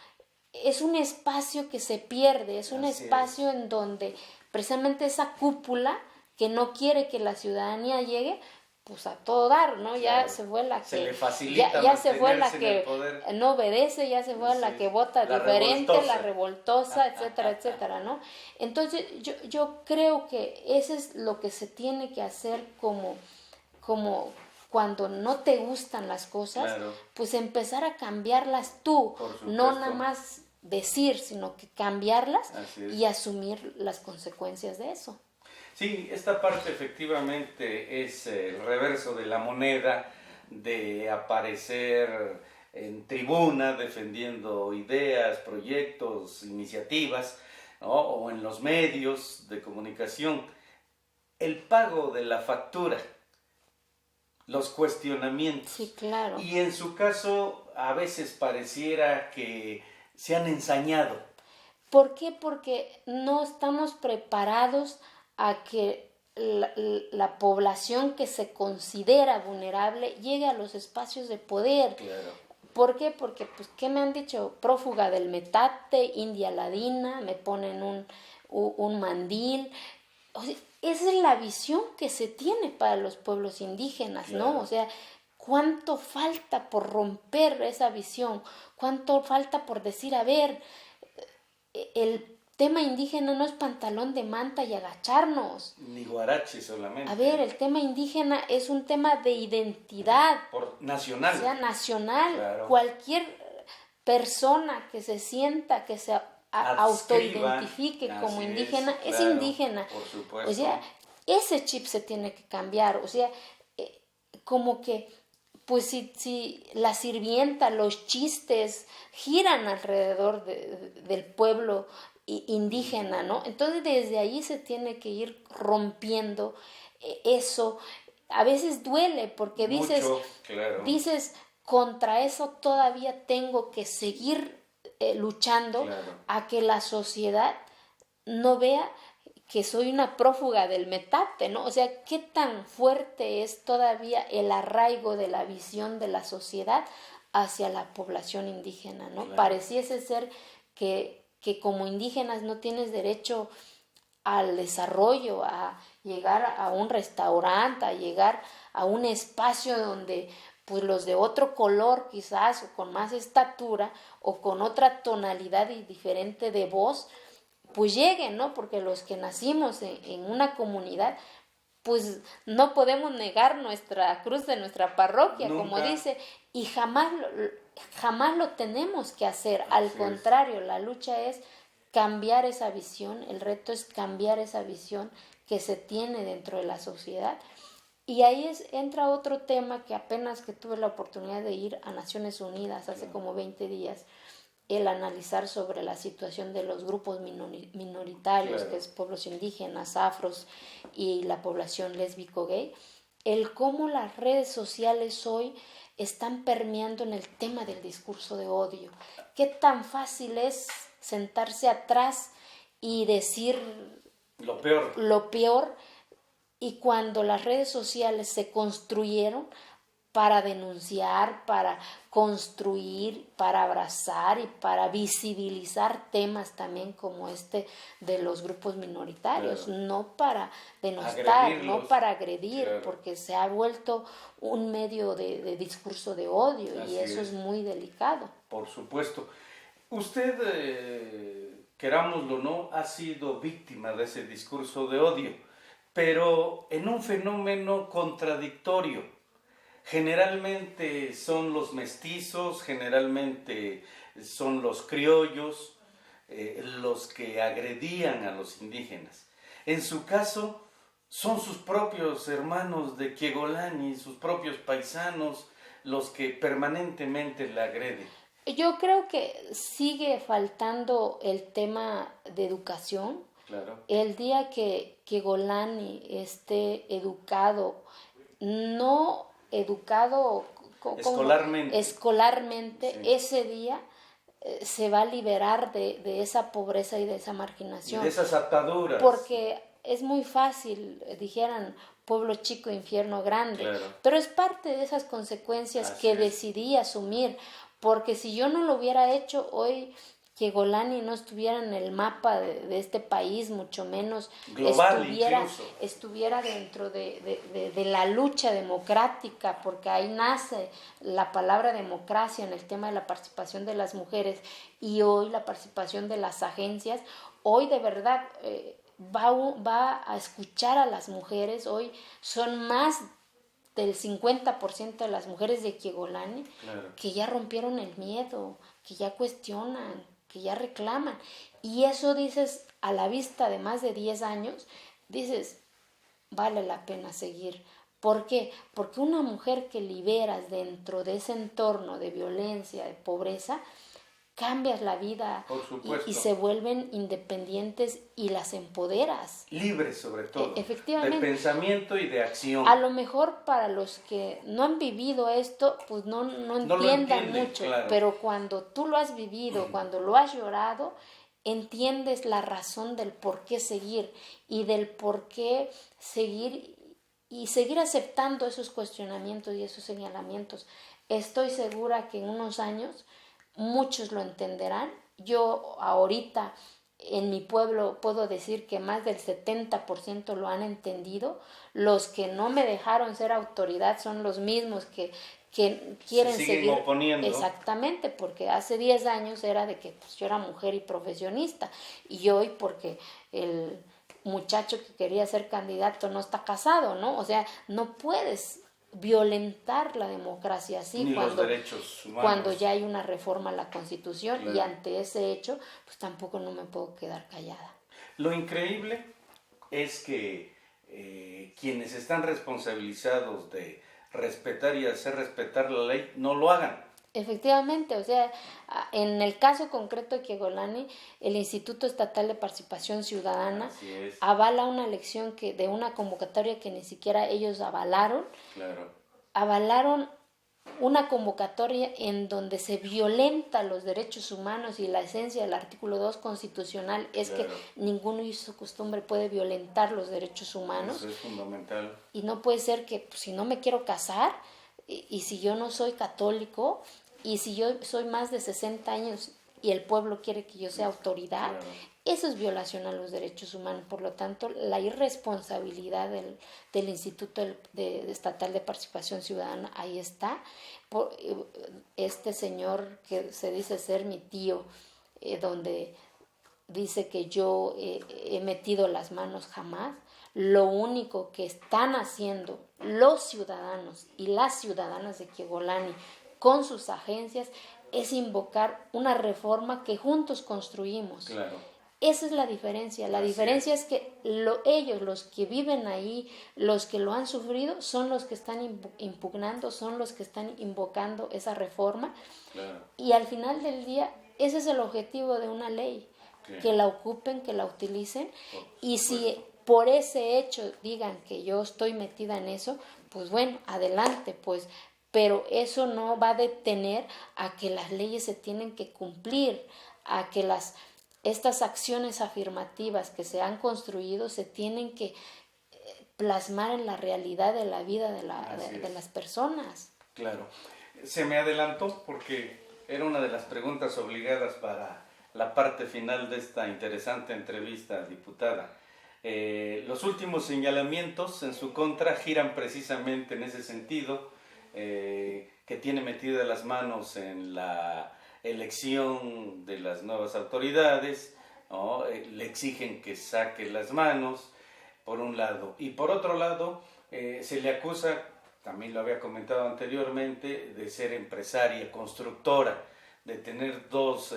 es un espacio que se pierde, es un espacio en donde precisamente esa cúpula que no quiere que la ciudadanía llegue, pues a todo dar, ¿no? Claro. Ya se fue la que... Se le facilita ya se fue la que no obedece, ya se fue la que vota diferente, la revoltosa, etcétera, etcétera, ¿no? Entonces, yo creo que eso es lo que se tiene que hacer como cuando no te gustan las cosas, pues empezar a cambiarlas tú, no nada más decir, sino que cambiarlas y asumir las consecuencias de eso. Sí, esta parte efectivamente es el reverso de la moneda, de aparecer en tribuna defendiendo ideas, proyectos, iniciativas, ¿no? O en los medios de comunicación. El pago de la factura, los cuestionamientos. Sí, claro. Y en su caso, a veces pareciera que se han ensañado. ¿Por qué? Porque no estamos preparados a que la población que se considera vulnerable llegue a los espacios de poder. Claro. ¿Por qué? Porque, pues, ¿qué me han dicho? Prófuga del metate, india ladina, me ponen un mandil. O sea, esa es la visión que se tiene para los pueblos indígenas, ¿no? Claro. O sea, ¿cuánto falta por romper esa visión? ¿Cuánto falta por decir, a ver, el tema indígena no es pantalón de manta y agacharnos? Ni guarache solamente. A ver, el tema indígena es un tema de identidad. Nacional. O sea, nacional. Claro. Cualquier persona que se sienta, que se autoidentifique como indígena, es indígena. Por supuesto. O sea, ese chip se tiene que cambiar. O sea, como que, pues si la sirvienta, los chistes giran alrededor del pueblo indígena, ¿no? Entonces desde ahí se tiene que ir rompiendo eso. A veces duele porque dices, contra eso todavía tengo que seguir luchando a que la sociedad no vea que soy una prófuga del metate, ¿no? O sea, ¿qué tan fuerte es todavía el arraigo de la visión de la sociedad hacia la población indígena, ¿no? Claro. Pareciese ser que como indígenas no tienes derecho al desarrollo, a llegar a un restaurante, a llegar a un espacio donde pues los de otro color quizás, o con más estatura, o con otra tonalidad y diferente de voz, pues lleguen, ¿no? Porque los que nacimos en una comunidad, pues no podemos negar nuestra cruz de nuestra parroquia, nunca. Como dice, y jamás lo tenemos que hacer. Al contrario, la lucha es cambiar esa visión, el reto es cambiar esa visión que se tiene dentro de la sociedad. Y ahí entra otro tema que apenas que tuve la oportunidad de ir a Naciones Unidas hace como 20 días, el analizar sobre la situación de los grupos minoritarios, que es pueblos indígenas, afros y la población lésbico-gay, el cómo las redes sociales hoy están permeando en el tema del discurso de odio. ¿Qué tan fácil es sentarse atrás y decir lo peor? Y cuando las redes sociales se construyeron para denunciar, para construir, para abrazar y para visibilizar temas también como este de los grupos minoritarios, claro. No para denostar, no para agredir, claro. Porque se ha vuelto un medio de discurso de odio. Así y eso es muy delicado. Por supuesto. Usted, querámoslo o no, ha sido víctima de ese discurso de odio, pero en un fenómeno contradictorio. Generalmente son los mestizos, generalmente son los criollos los que agredían a los indígenas. En su caso, son sus propios hermanos de Quiegolani, sus propios paisanos, los que permanentemente la agreden. Yo creo que sigue faltando el tema de educación. Claro. El día que Quiegolani esté educado, no educado escolarmente sí. Ese día se va a liberar de esa pobreza y de esa marginación. Y de esas ataduras. Porque es muy fácil, dijeran, pueblo chico, infierno grande, claro. Pero es parte de esas consecuencias así que es. Decidí asumir, porque si yo no lo hubiera hecho hoy, Quiegolani no estuviera en el mapa de este país, mucho menos global, estuviera dentro de la lucha democrática, porque ahí nace la palabra democracia en el tema de la participación de las mujeres y hoy la participación de las agencias. Hoy de verdad va a escuchar a las mujeres, hoy son más del 50% de las mujeres de Quiegolani, claro. Que ya rompieron el miedo, que ya cuestionan, que ya reclaman, y eso dices, a la vista de más de 10 años, dices, vale la pena seguir. ¿Por qué? Porque una mujer que liberas dentro de ese entorno de violencia, de pobreza, cambias la vida y se vuelven independientes y las empoderas. Libres sobre todo, efectivamente. De pensamiento y de acción. A lo mejor para los que no han vivido esto, pues no entiendan mucho, claro. Pero cuando tú lo has vivido, cuando lo has llorado, entiendes la razón del por qué seguir y del por qué seguir y seguir aceptando esos cuestionamientos y esos señalamientos. Estoy segura que en unos años muchos lo entenderán. Yo ahorita en mi pueblo puedo decir que más del 70% lo han entendido. Los que no me dejaron ser autoridad son los mismos que quieren seguir oponiendo. Exactamente, porque hace 10 años era de que pues, yo era mujer y profesionista, y hoy porque el muchacho que quería ser candidato no está casado, ¿no? O sea, no puedes violentar la democracia así ni los derechos humanos. Cuando ya hay una reforma a la Constitución, claro. Y ante ese hecho pues tampoco no me puedo quedar callada. Lo increíble es que quienes están responsabilizados de respetar y hacer respetar la ley no lo hagan. Efectivamente, o sea, en el caso concreto de Quiegolani, el Instituto Estatal de Participación Ciudadana avala una elección de una convocatoria que ni siquiera ellos avalaron. Claro. Avalaron una convocatoria en donde se violenta los derechos humanos y la esencia del artículo 2 constitucional es claro. Que ninguno y su costumbre puede violentar los derechos humanos. Eso es fundamental. Y no puede ser que pues, si no me quiero casar y si yo no soy católico y si yo soy más de 60 años y el pueblo quiere que yo sea autoridad, claro. Eso es violación a los derechos humanos. Por lo tanto, la irresponsabilidad del Instituto Estatal de Participación Ciudadana, ahí está. Este señor que se dice ser mi tío, donde dice que yo he metido las manos jamás. Lo único que están haciendo los ciudadanos y las ciudadanas de Quiegolani con sus agencias es invocar una reforma que juntos construimos. Claro. Esa es la diferencia. La diferencia es que ellos, los que viven ahí, los que lo han sufrido, son los que están impugnando, son los que están invocando esa reforma. Claro. Y al final del día, ese es el objetivo de una ley, claro. Que la ocupen, que la utilicen. Y si por ese hecho digan que yo estoy metida en eso, pues bueno, adelante, pues. Pero eso no va a detener a que las leyes se tienen que cumplir, a que estas acciones afirmativas que se han construido se tienen que plasmar en la realidad de la vida de las personas. Claro. Se me adelantó porque era una de las preguntas obligadas para la parte final de esta interesante entrevista, diputada. Los últimos señalamientos en su contra giran precisamente en ese sentido, que tiene metidas las manos en la elección de las nuevas autoridades, ¿no? Le exigen que saque las manos, por un lado. Y por otro lado, se le acusa, también lo había comentado anteriormente, de ser empresaria, constructora, de tener dos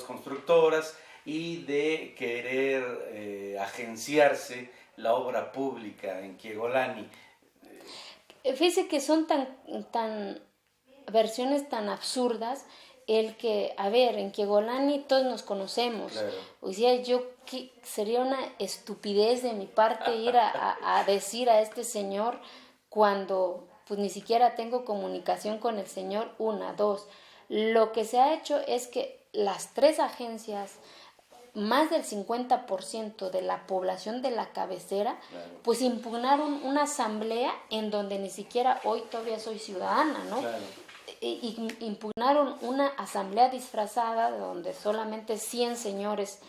constructoras y de querer agenciarse la obra pública en Quiegolani. Fíjese que son tan versiones tan absurdas, el que, a ver, en Quiegolani todos nos conocemos. Claro. O sea, sería una estupidez de mi parte ir a decir a este señor cuando pues ni siquiera tengo comunicación con el señor. 1, 2. Lo que se ha hecho es que las 3 agencias, más del 50% de la población de la cabecera, Claro. pues impugnaron una asamblea en donde ni siquiera hoy todavía soy ciudadana, ¿no? Claro. Y impugnaron una asamblea disfrazada donde solamente 100 señores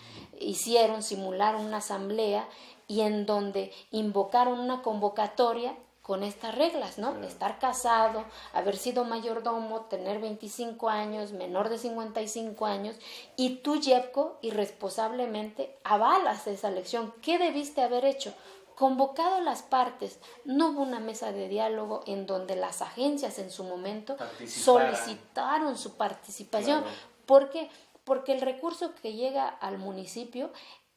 simularon una asamblea y en donde invocaron una convocatoria con estas reglas, ¿no? Claro. Estar casado, haber sido mayordomo, tener 25 años, menor de 55 años, y tú, Yepco, irresponsablemente avalas esa elección. ¿Qué debiste haber hecho? Convocado las partes. No hubo una mesa de diálogo en donde las agencias en su momento solicitaron su participación. Claro. ¿Por qué? Porque el recurso que llega al municipio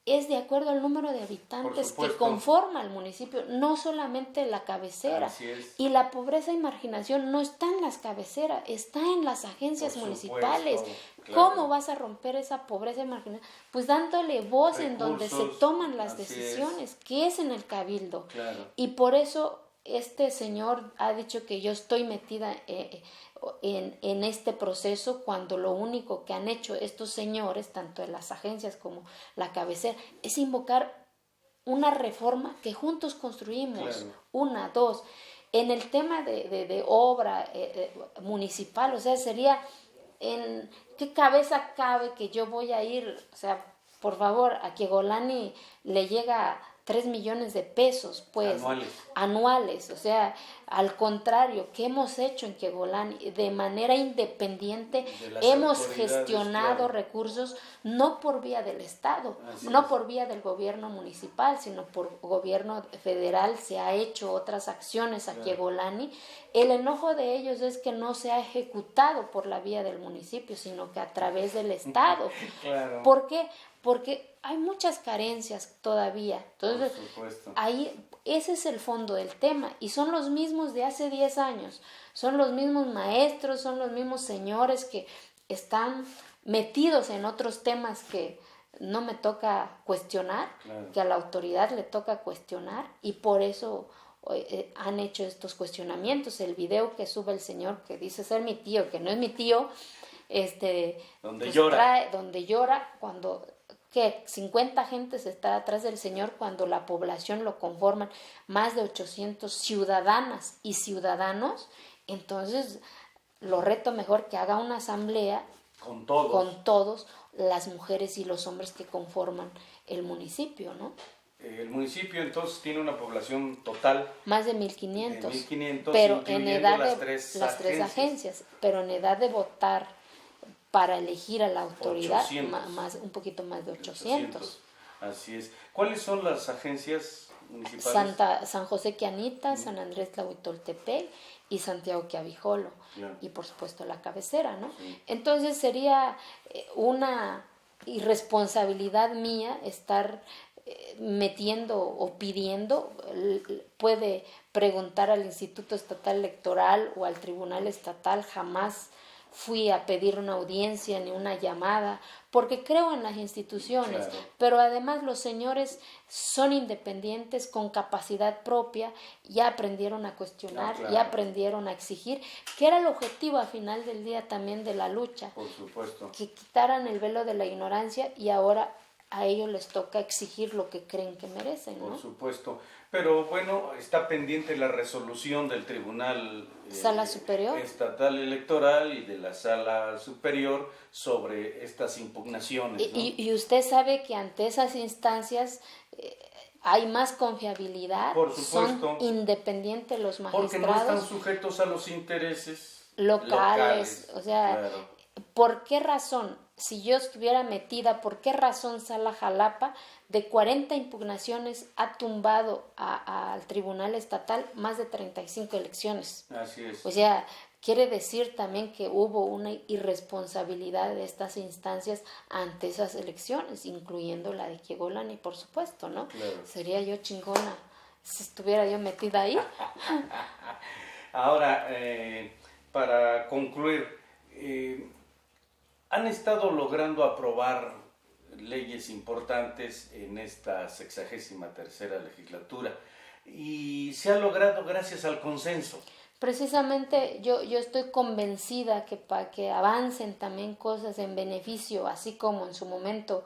es de acuerdo al número de habitantes que conforma el municipio, no solamente la cabecera. Así es. Y la pobreza y marginación no está en las cabeceras, está en las agencias municipales. Claro. ¿Cómo vas a romper esa pobreza y marginación? Pues dándole voz en donde se toman las decisiones, que es en el cabildo. Claro. Y por eso este señor ha dicho que yo estoy metida en este proceso, cuando lo único que han hecho estos señores, tanto de las agencias como la cabecera, es invocar una reforma que juntos construimos. Claro. 1, 2. En el tema de obra municipal, o sea, sería, ¿en qué cabeza cabe que yo voy a ir? O sea, por favor, a Quiegolani le llega 3 millones de pesos, pues, anuales. O sea, al contrario, ¿qué hemos hecho en Quiegolani? De manera independiente hemos gestionado recursos, no por vía del Estado, no por vía del gobierno municipal, sino por gobierno federal. Se ha hecho otras acciones a Quiegolani. El enojo de ellos es que no se ha ejecutado por la vía del municipio, sino que a través del Estado. Claro. ¿Por qué? Porque hay muchas carencias todavía. Entonces, ahí, ese es el fondo del tema. Y son los mismos de hace 10 años. Son los mismos maestros, son los mismos señores que están metidos en otros temas que no me toca cuestionar, que a la autoridad le toca cuestionar, y por eso han hecho estos cuestionamientos. El video que sube el señor que dice ser mi tío, que no es mi tío, donde llora. Donde llora cuando... que 50 gentes está atrás del señor, cuando la población lo conforman más de 800 ciudadanas y ciudadanos. Entonces lo reto mejor que haga una asamblea con todos las mujeres y los hombres que conforman el municipio, ¿no? El municipio entonces tiene una población total más de 1,500, 1,500, pero en edad las tres agencias, pero en edad de votar para elegir a la autoridad, un poquito más de 800. Así es. ¿Cuáles son las agencias municipales? San José Quianita, San Andrés Tlahuitoltepec y Santiago Quiabijolo. Claro. Y por supuesto la cabecera, ¿no? Sí. Entonces sería una irresponsabilidad mía estar metiendo o pidiendo. Puede preguntar al Instituto Estatal Electoral o al Tribunal Estatal. Jamás fui a pedir una audiencia ni una llamada, porque creo en las instituciones, pero además los señores son independientes, con capacidad propia, ya aprendieron a cuestionar, ya aprendieron a exigir, que era el objetivo al final del día también de la lucha. Por supuesto. Que quitaran el velo de la ignorancia, y ahora a ellos les toca exigir lo que creen que merecen, ¿no? Por supuesto. Pero bueno, está pendiente la resolución del Tribunal Sala Superior Estatal Electoral y de la Sala Superior sobre estas impugnaciones, ¿no? Y usted sabe que ante esas instancias hay más confiabilidad, por supuesto, son independientes los magistrados. Porque no están sujetos a los intereses locales. O sea, claro. ¿Por qué razón? Si yo estuviera metida, ¿por qué razón Sala Jalapa de 40 impugnaciones ha tumbado al Tribunal Estatal más de 35 elecciones? Así es. O sea, quiere decir también que hubo una irresponsabilidad de estas instancias ante esas elecciones, incluyendo la de Kiegolani, por supuesto, ¿no? Claro. Sería yo chingona si estuviera yo metida ahí. Ahora, para concluir, han estado logrando aprobar leyes importantes en esta 63ª legislatura y se ha logrado gracias al consenso. Precisamente yo estoy convencida que para que avancen también cosas en beneficio, así como en su momento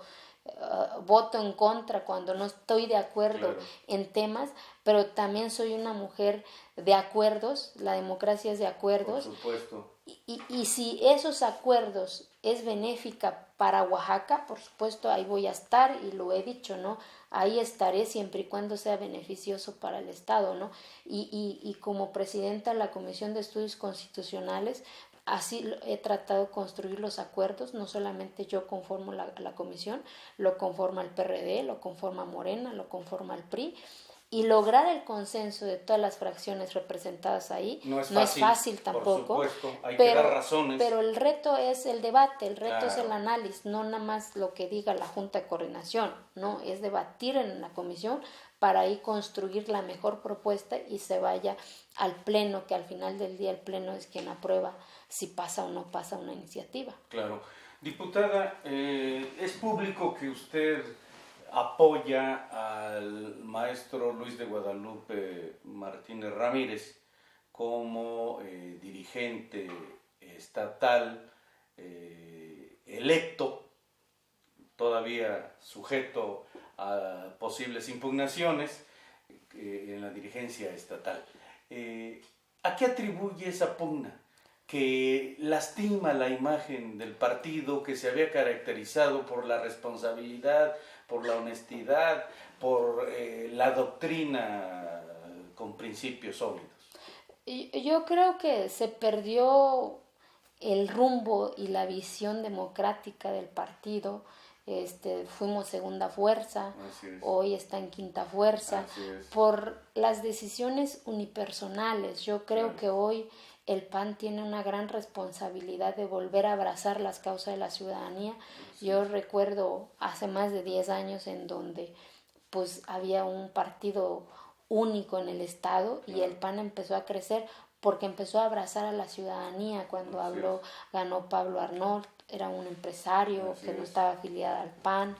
voto en contra cuando no estoy de acuerdo claro. en temas, pero también soy una mujer de acuerdos, la democracia es de acuerdos. Por supuesto. Y si esos acuerdos es benéfica para Oaxaca, por supuesto ahí voy a estar y lo he dicho, ¿no? Ahí estaré siempre y cuando sea beneficioso para el Estado, ¿no? Y como presidenta de la Comisión de Estudios Constitucionales, así he tratado de construir los acuerdos, no solamente yo conformo la comisión, lo conforma el PRD, lo conforma Morena, lo conforma el PRI, y lograr el consenso de todas las fracciones representadas ahí no es fácil tampoco, por supuesto, hay que dar razones. Pero el reto es el debate, el reto claro. es el análisis, no nada más lo que diga la Junta de Coordinación, no, es debatir en la comisión para ahí construir la mejor propuesta y se vaya al pleno, que al final del día el pleno es quien aprueba si pasa o no pasa una iniciativa. Claro. Diputada, es público que usted apoya al maestro Luis de Guadalupe Martínez Ramírez como dirigente estatal electo, todavía sujeto a posibles impugnaciones en la dirigencia estatal. ¿A qué atribuye esa pugna? Que lastima la imagen del partido que se había caracterizado por la responsabilidad, por la honestidad, por la doctrina con principios sólidos. Yo creo que se perdió el rumbo y la visión democrática del partido. Fuimos segunda fuerza, hoy está en quinta fuerza, por las decisiones unipersonales. Yo creo que hoy el PAN tiene una gran responsabilidad de volver a abrazar las causas de la ciudadanía. Yo recuerdo hace más de 10 años en donde pues había un partido único en el estado y el PAN empezó a crecer porque empezó a abrazar a la ciudadanía. Cuando ganó Pablo Arnold, era un empresario que no estaba afiliado al PAN.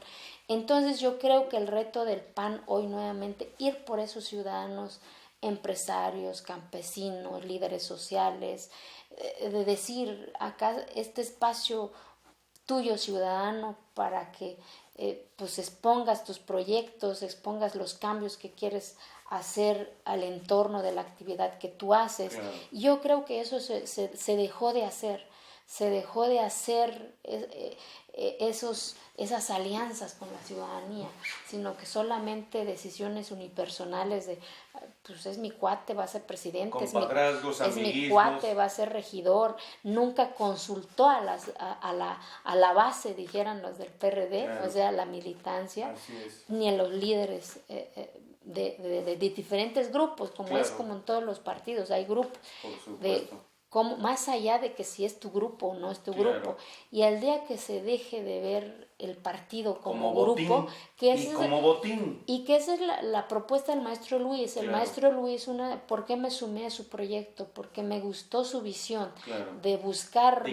Entonces yo creo que el reto del PAN hoy nuevamente ir por esos ciudadanos, empresarios, campesinos, líderes sociales, de decir acá este espacio tuyo ciudadano para que pues expongas tus proyectos, expongas los cambios que quieres hacer al entorno de la actividad que tú haces. Claro. Yo creo que eso se dejó de hacer. Se dejó de hacer esas alianzas con la ciudadanía, sino que solamente decisiones unipersonales de, pues es mi cuate, va a ser presidente, es mi cuate, va a ser regidor. Nunca consultó a la base, dijeran los del PRD, claro. O sea, la militancia, ni a los líderes de diferentes grupos, como claro. Es como en todos los partidos, hay grupos más allá de que si es tu grupo o no es tu claro. Grupo, y al día que se deje de ver el partido como grupo, botín, botín. Y que esa es la propuesta del maestro Luis. Claro. El maestro Luis, ¿por qué me sumé a su proyecto? Porque me gustó su visión claro. De buscar de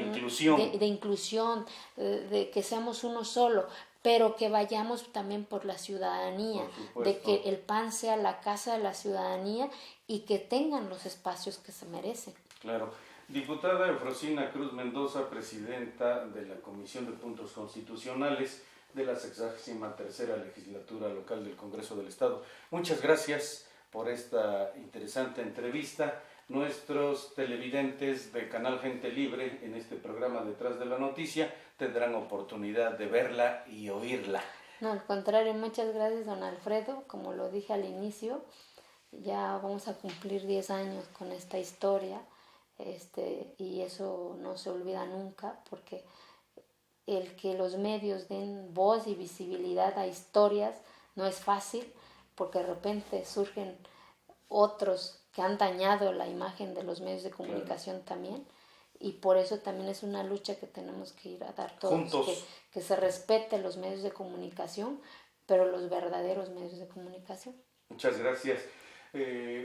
inclusión, de que seamos uno solo, pero que vayamos también por la ciudadanía, de que el PAN sea la casa de la ciudadanía y que tengan los espacios que se merecen. Claro. Diputada Eufrosina Cruz Mendoza, presidenta de la Comisión de Puntos Constitucionales, de la 63ª legislatura local del Congreso del Estado. Muchas gracias por esta interesante entrevista. Nuestros televidentes de Canal Gente Libre en este programa Detrás de la Noticia tendrán oportunidad de verla y oírla. No, al contrario, muchas gracias, don Alfredo. Como lo dije al inicio, ya vamos a cumplir 10 años con esta historia, y eso no se olvida nunca, porque el que los medios den voz y visibilidad a historias no es fácil, porque de repente surgen otros que han dañado la imagen de los medios de comunicación también, y por eso también es una lucha que tenemos que ir a dar todos juntos, que se respete los medios de comunicación, pero los verdaderos medios de comunicación. Muchas gracias.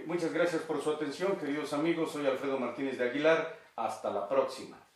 Muchas gracias por su atención, queridos amigos. Soy Alfredo Martínez de Aguilar. Hasta la próxima.